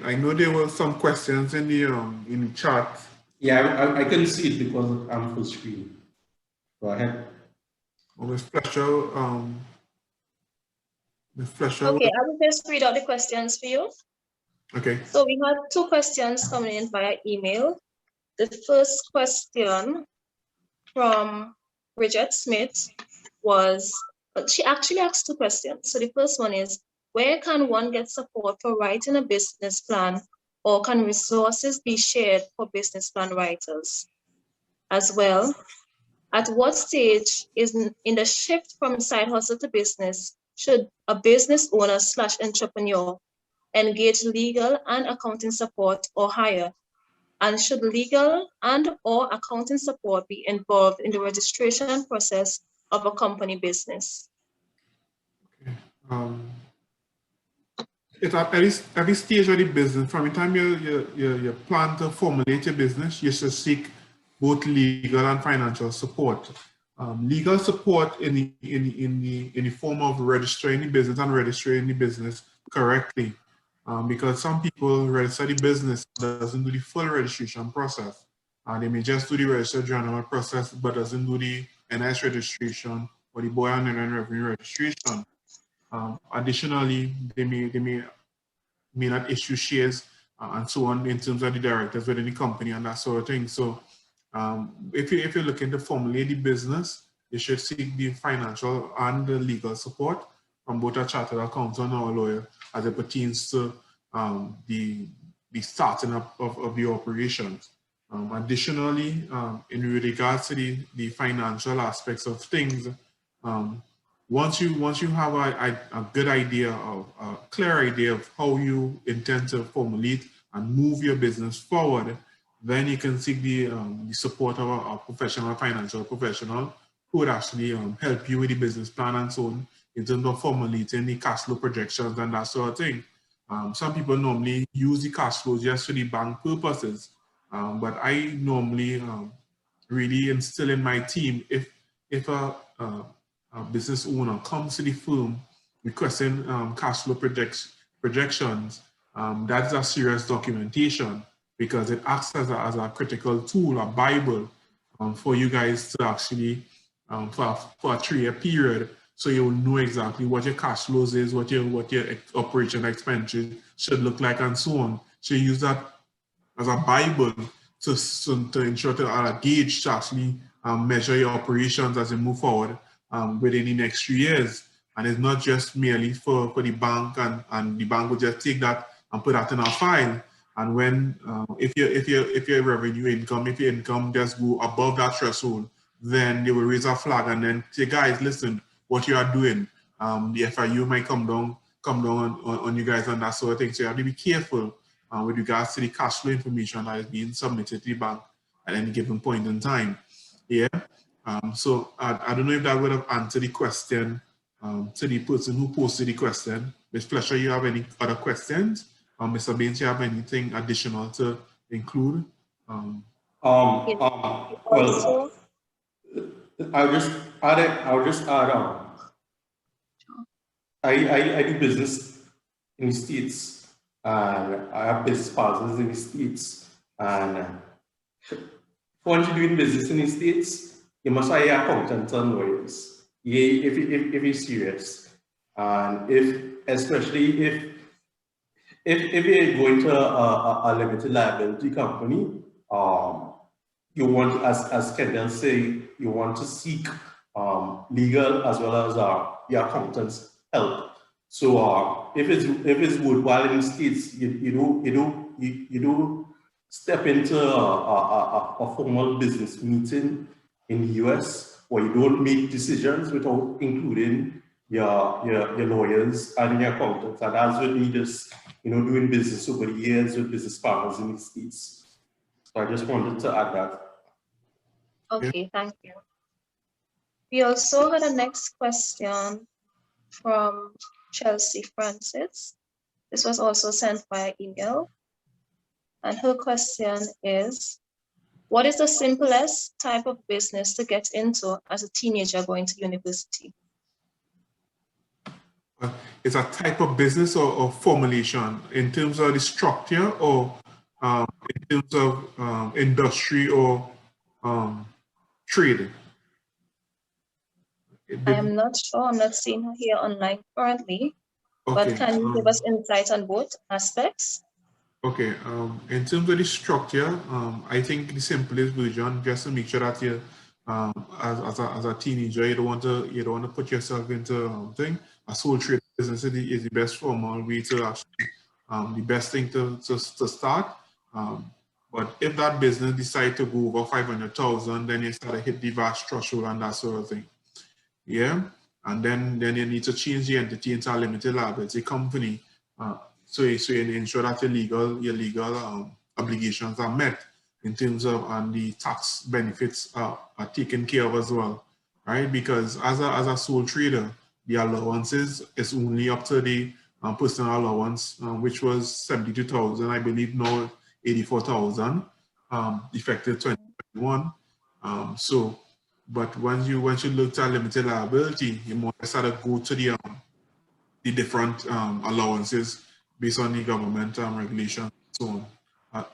I know there were some questions in the chat. Yeah, I can see it because I'm full screen. Go ahead. Well, Ms. Fletcher, Okay, I will just read out the questions for you. Okay. So we have 2 questions coming in via email. The first question from Bridget Smith was, she actually asked 2 questions. So the first one is, where can one get support for writing a business plan, or can resources be shared for business plan writers? As well, at what stage in the shift from side hustle to business should a business owner / entrepreneur engage legal and accounting support or hire? And should legal and or accounting support be involved in the registration process of a company business? Okay. It's at every stage of the business. From the time you plan to formulate your business, you should seek both legal and financial support. Legal support in the form of registering the business and registering the business correctly, because some people register the business doesn't do the full registration process. They may just do the register general process, but doesn't do the NS registration or the Boy and Revenue registration. Additionally, they may not issue shares and so on in terms of the directors within the company and that sort of thing. So if you're looking to formulate the business, you should seek the financial and the legal support from both a chartered accountant or a lawyer as it pertains to the starting up of the operations. Additionally, in regards to the financial aspects of things, once you have a good idea of a clear idea of how you intend to formulate and move your business forward, then you can seek the support of a professional financial professional who would actually help you with the business plan and so on in terms of formulating the cash flow projections and that sort of thing. Some people normally use the cash flows just for the bank purposes, but I normally really instill in my team, if a business owner comes to the firm requesting cash flow projections, that's a serious documentation, because it acts as a critical tool, a Bible, for you guys to actually, for a 3-year period, so you'll know exactly what your cash flows is, what your operation expenditure should look like, and so on. So you use that as a Bible to ensure to gauge, to actually measure your operations as you move forward within the next 3 years. And it's not just merely for the bank, and the bank will just take that and put that in a file. And when if your revenue income, if your income just go above that threshold, then they will raise a flag and then say, guys, listen, what you are doing, the FIU might come down on you guys and that sort of thing. So you have to be careful with regards to the cash flow information that is being submitted to the bank at any given point in time. Yeah. So I don't know if that would have answered the question to the person who posted the question. Ms. Fletcher, you have any other questions? Mr. Baynes, you have anything additional to include? Well, I'll just add on. I do business in the States, and I have business partners in the States. And once you're doing business in the States, you must hire accountants and lawyers. Yeah, if you're serious, and especially if you're going to a limited liability company, you want, as Kendall say, you want to seek legal as well as your accountant's help. So if it's worthwhile in the States, you do step into a formal business meeting in the US, where you don't make decisions without including your lawyers and your accountants. And that's what we just doing business over the years with business partners in the States. So I just wanted to add that. Okay, thank you. We also had a next question from Chelsea Francis. This was also sent via email. And her question is, what is the simplest type of business to get into as a teenager going to university? it's a type of business or formulation in terms of the structure or in terms of industry or trade? I am not sure. I'm not seeing her here online currently. But Okay. can you give us insight on both aspects? Okay. In terms of the structure, I think the simplest version, just to make sure that you, as a teenager, you don't want to put yourself into a sole trade business is the best formal way to actually the best thing to start. But if that business decide to go over 500,000, then you start to hit the vast threshold and that sort of thing. Yeah, and then you need to change the entity into a limited liability company. So you ensure that your legal obligations are met in terms of and the tax benefits are taken care of as well, right? Because as a sole trader, the allowances is only up to the personal allowance, which was 72,000, I believe now 84,000, effective 2021. So. But once you look at limited liability, you more start to go to the different allowances based on the government regulations and so on,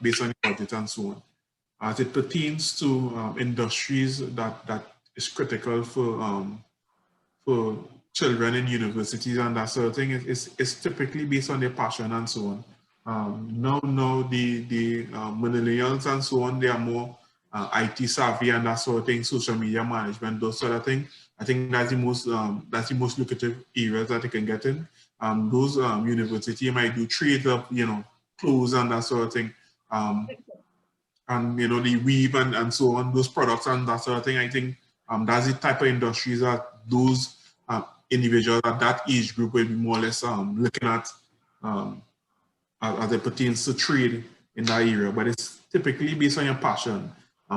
based on the budget and so on. As it pertains to industries that is critical for children in universities and that sort of thing, it's typically based on their passion and so on. Now the millennials and so on, they are more IT savvy and that sort of thing, social media management, those sort of things. I think that's the most lucrative areas that they can get in. Those university might do trades of clothes and that sort of thing. And the weave and so on, those products and that sort of thing. I think that's the type of industries that those individuals at that age group will be more or less looking at as it pertains to trade in that area. But it's typically based on your passion.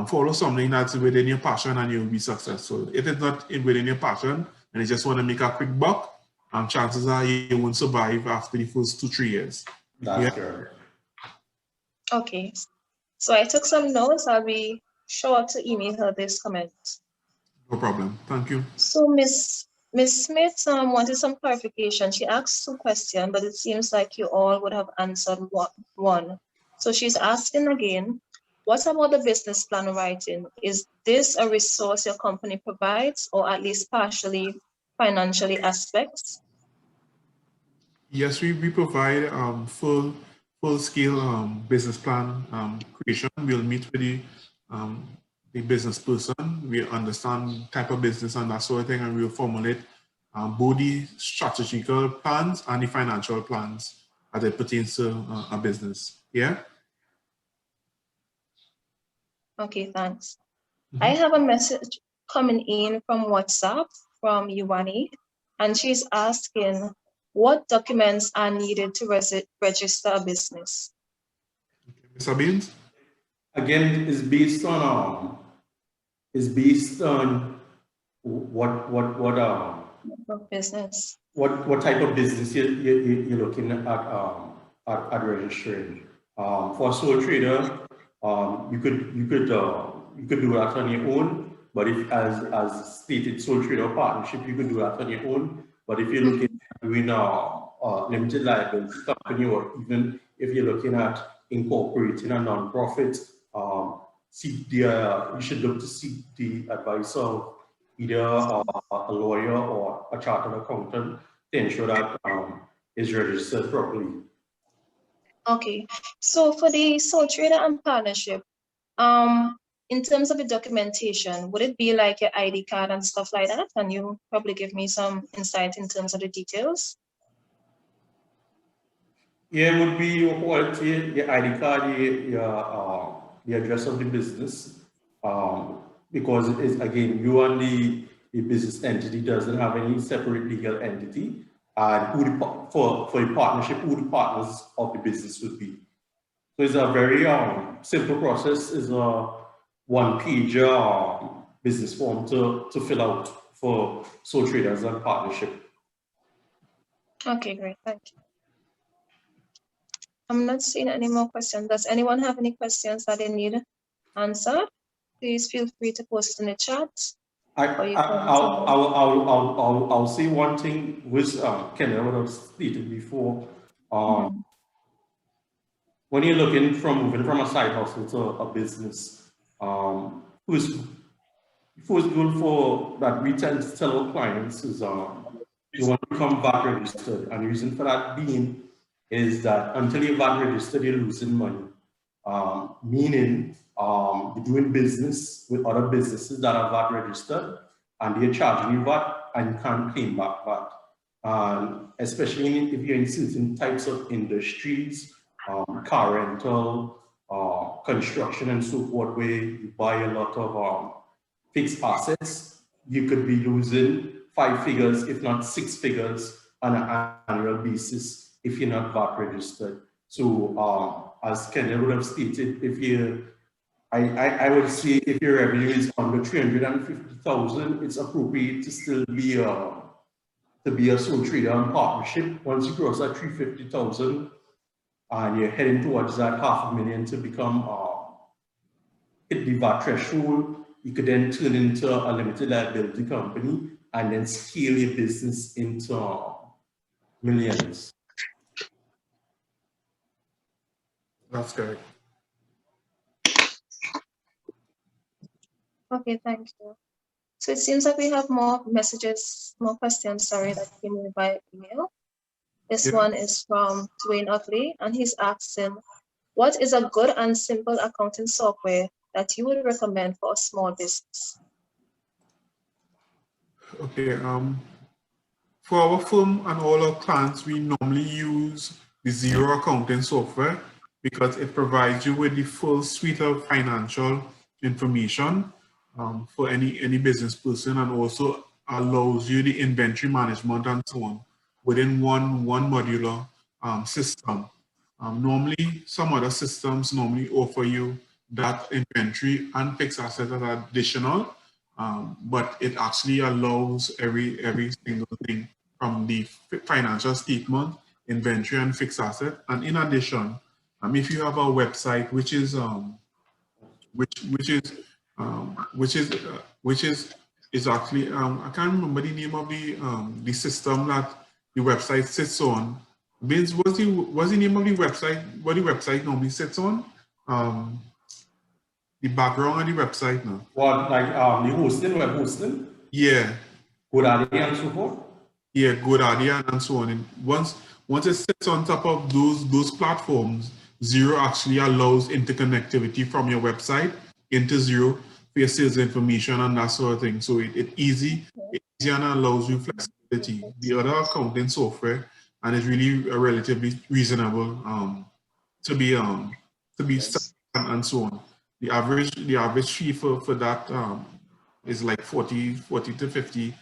Follow something that's within your passion and you'll be successful. If it's not within your passion and you just want to make a quick buck, chances are you won't survive after the first 2-3 years. That's correct. Okay. So I took some notes. I'll be sure to email her this comment. No problem. Thank you. So Miss Smith wanted some clarification. She asked 2 questions, but it seems like you all would have answered one. So she's asking again, what about the business plan writing? Is this a resource your company provides, or at least partially financially aspects? Yes, we provide full scale business plan creation. We'll meet with the business person. We understand type of business and that sort of thing, and we'll formulate both the strategical plans and the financial plans as it pertains to a business. Yeah. Okay, thanks. I have a message coming in from WhatsApp from Yuani, and she's asking what documents are needed to register a business. Mr. Baynes? Again, it's based on what business. What type of business you're looking at registering. For a sole trader, you could do that on your own. But if, as stated, sole trader partnership, you could do that on your own. But if you're looking at doing a limited liability company, or even if you're looking at incorporating a non-profit, you should look to seek the advice of either a lawyer or a chartered accountant to ensure that is registered properly. Okay, so for the sole trader and partnership, in terms of the documentation, would it be like your ID card and stuff like that? Can you probably give me some insight in terms of the details? Yeah, it would be your quality, your ID card, the address of the business, because it is, again, you and the business entity doesn't have any separate legal entity, and for the partnership, who the partners of the business would be. So it's a very simple process. Is a one-page business form to fill out for sole traders and partnership. Okay, great, thank you. I'm not seeing any more questions. Does anyone have any questions that they need answered? Please feel free to post in the chat. I'll say one thing which Ken would have stated before. When you're moving from a side hustle to a business, first goal for that we tend to tell our clients is you want to become VAT registered, and the reason for that being is that until you're VAT registered, you're losing money. Meaning you're doing business with other businesses that are VAT registered, and they're charging you VAT, and you can't claim back VAT. And especially if you're in certain types of industries, car rental, construction, and so forth, where you buy a lot of fixed assets, you could be losing 5 figures, if not 6 figures, on an annual basis if you're not VAT registered. So, as Kenya would have stated, if you, I would say if your revenue is under 350,000, it's appropriate to still be a sole trader and partnership. Once you cross that 350,000 and you're heading towards that $500,000 to become hit the VAT threshold, you could then turn into a limited liability company and then scale your business into millions. That's correct. Okay, thank you. So it seems like we have more questions, sorry, that came in by email. This one is from Dwayne Utley, and he's asking, what is a good and simple accounting software that you would recommend for a small business? Okay, for our firm and all our clients, we normally use the Zero accounting software because it provides you with the full suite of financial information for any business person, and also allows you the inventory management and so on within one modular system. Normally, some other systems normally offer you that inventory and fixed assets as additional, but it actually allows every single thing from the financial statement, inventory, and fixed asset. And in addition, if you have a website which is actually I can't remember the name of the system that the website sits on. Baynes, what's the name of the website? What the website normally sits on? The background of the website now. What, like the hosting, web hosting? Yeah. GoDaddy and so forth? Yeah, GoDaddy and so on. And once it sits on top of those platforms, Zero actually allows interconnectivity from your website into Zero for your sales information and that sort of thing. So it's easy and allows you flexibility. The other accounting software, and it's really relatively reasonable to be stuck and so on. The average fee for that is like 40 to 50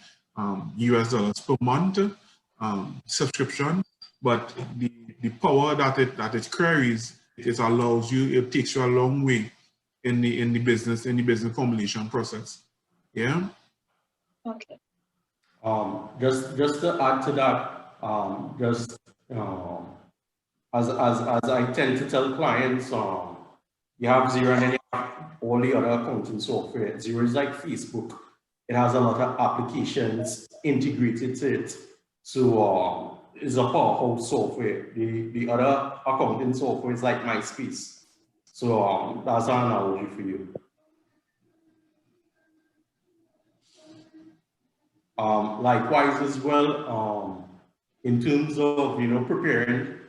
US dollars per month subscription. But the power that it carries, it allows you, it takes you a long way in the business formulation process. Yeah. Okay. Just to add to that, as I tend to tell clients, you have Zero and then you have all the other accounting software. Zero is like Facebook. It has a lot of applications integrated to it. So it's a powerhouse software. The other accounting software is like MySpace. So that's an analogy for you. Likewise as well, in terms of preparing,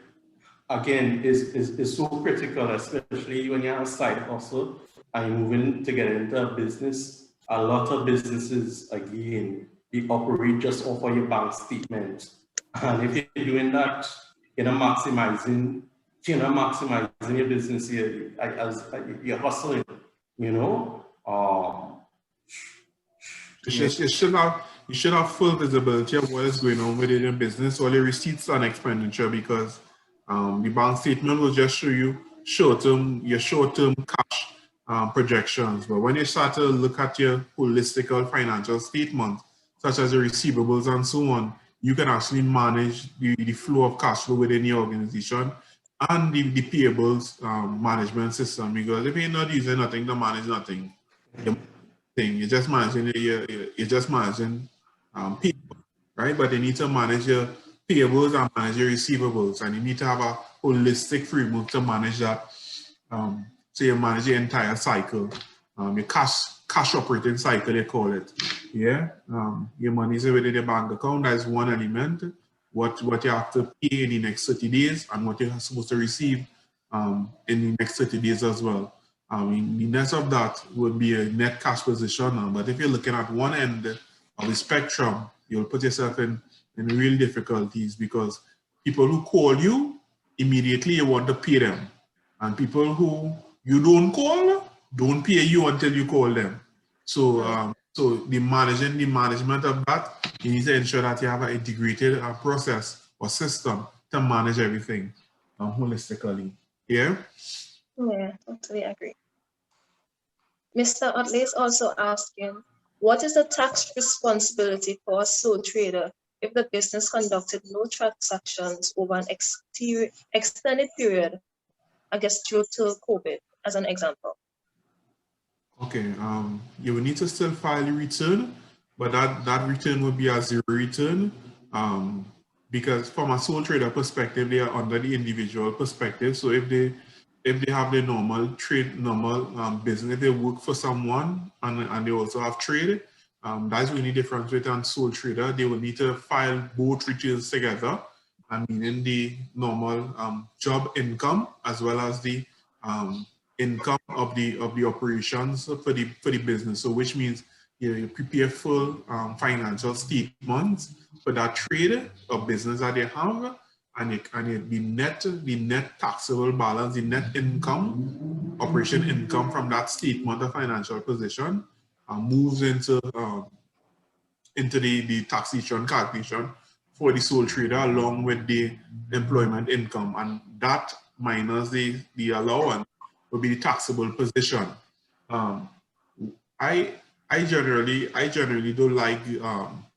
again, is so critical, especially when you have a side hustle and you're moving to get into a business. A lot of businesses, again, they operate just off of your bank statement, and if you're doing that, you're not maximizing your business here as you're hustling, You should have full visibility of what is going on within your business, all your receipts and expenditure, because the bank statement will just show you your short-term cash projections. But when you start to look at your holistic financial statement, such as your receivables and so on, you can actually manage the flow of cash flow within your organization and the payables management system. Because if you're not using nothing to manage nothing, thing. You're just managing people, right? But you need to manage your payables and manage your receivables, and you need to have a holistic framework to manage that. So you manage your entire cycle, your cash operating cycle, they call it. Yeah, your money is within the bank account. That's one element. What you have to pay in the next 30 days, and what you're supposed to receive in the next 30 days as well. The net of that would be a net cash position. But if you're looking at one end of the spectrum, you'll put yourself in real difficulties, because people who call you, immediately you want to pay them. And people who you don't call, don't pay you until you call them. So, so the management of that, you need to ensure that you have an integrated process or system to manage everything holistically. Yeah? Yeah, totally agree. Mr. Utley is also asking, what is the tax responsibility for a sole trader if the business conducted no transactions over an extended period, I guess due to COVID, as an example? Okay, you will need to still file your return, but that return will be a zero return, because from a sole trader perspective, they are under the individual perspective. So if they have the normal business, if they work for someone and they also have trade, that's really different with a sole trader. They will need to file both returns together, and meaning the normal job income as well as the income of the operations for the business. So which means you prepare full financial statements for that trade or business that they have, and the net taxable balance, the net income, operation income from that statement of financial position moves into the taxation calculation for the sole trader, along with the employment income, and that minus the allowance will be the taxable position. I generally don't like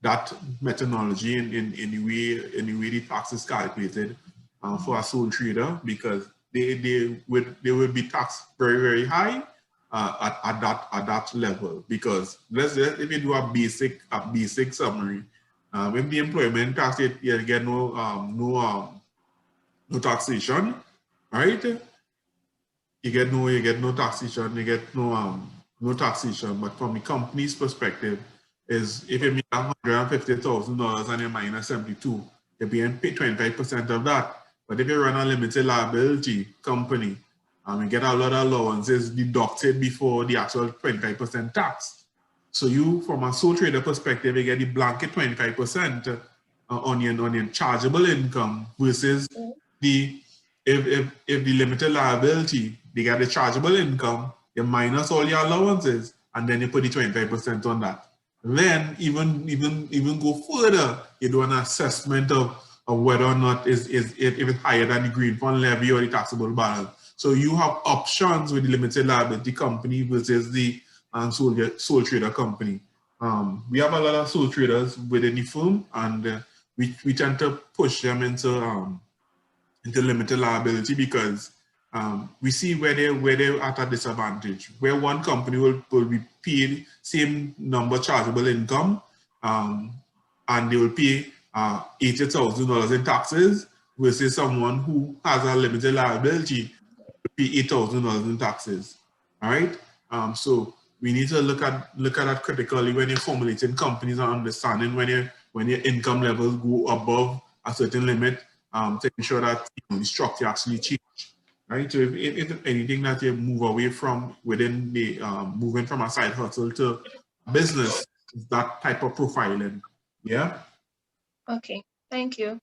that methodology in the way the tax is calculated for a sole trader, because they would be taxed very, very high at that level. Because if you do a basic summary, with the employment tax, you get no taxation, right? You get no taxation, you get no taxation. But from the company's perspective, is if you make $150,000 and you minus 72, you're being paid 25% of that. But if you run a limited liability company, you get a lot of allowances deducted before the actual 25% tax. So you, from a sole trader perspective, you get the blanket 25% on your chargeable income, versus if the limited liability, they get the chargeable income, you minus all your allowances, and then you put the 25% on that. Then even go further, you do an assessment of whether or not if it's higher than the green fund levy or the taxable balance. So you have options with the limited liability company versus the sole trader company. We have a lot of sole traders within the firm, and we tend to push them into limited liability, because we see where they're at a disadvantage, where one company will be paid same number chargeable income, and they will pay $80,000 in taxes, versus someone who has a limited liability will pay $8,000 in taxes. All right. So we need to look at that critically when you're formulating companies, and understanding when your income levels go above a certain limit, to ensure that the structure actually change. Right. So if anything that you move away from within the moving from a side hustle to business, is that type of profiling. Yeah. Okay, thank you.